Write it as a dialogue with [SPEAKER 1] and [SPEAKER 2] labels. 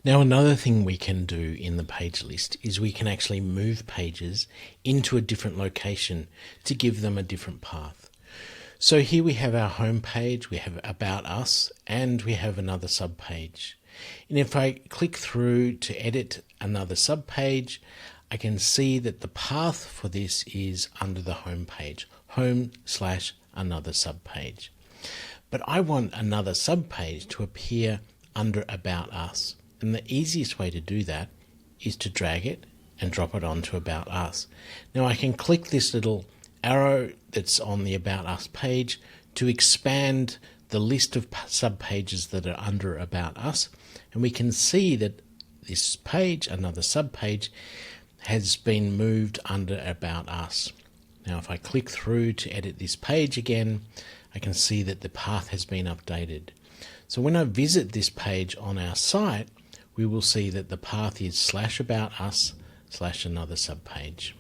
[SPEAKER 1] Now, another thing we can do in the page list is we can actually move pages into a different location to give them a different path. So here we have our home page, we have About Us, and we have another subpage. And if I click through to edit another subpage, I can see that the path for this is under the home page, home/another subpage. But I want another subpage to appear under About Us. And the easiest way to do that is to drag it and drop it onto About Us. Now I can click this little arrow that's on the About Us page to expand the list of subpages that are under About Us, and we can see that this page, another subpage, has been moved under About Us. Now if I click through to edit this page again, I can see that the path has been updated. So when I visit this page on our site, we will see that the path is /About Us/another subpage.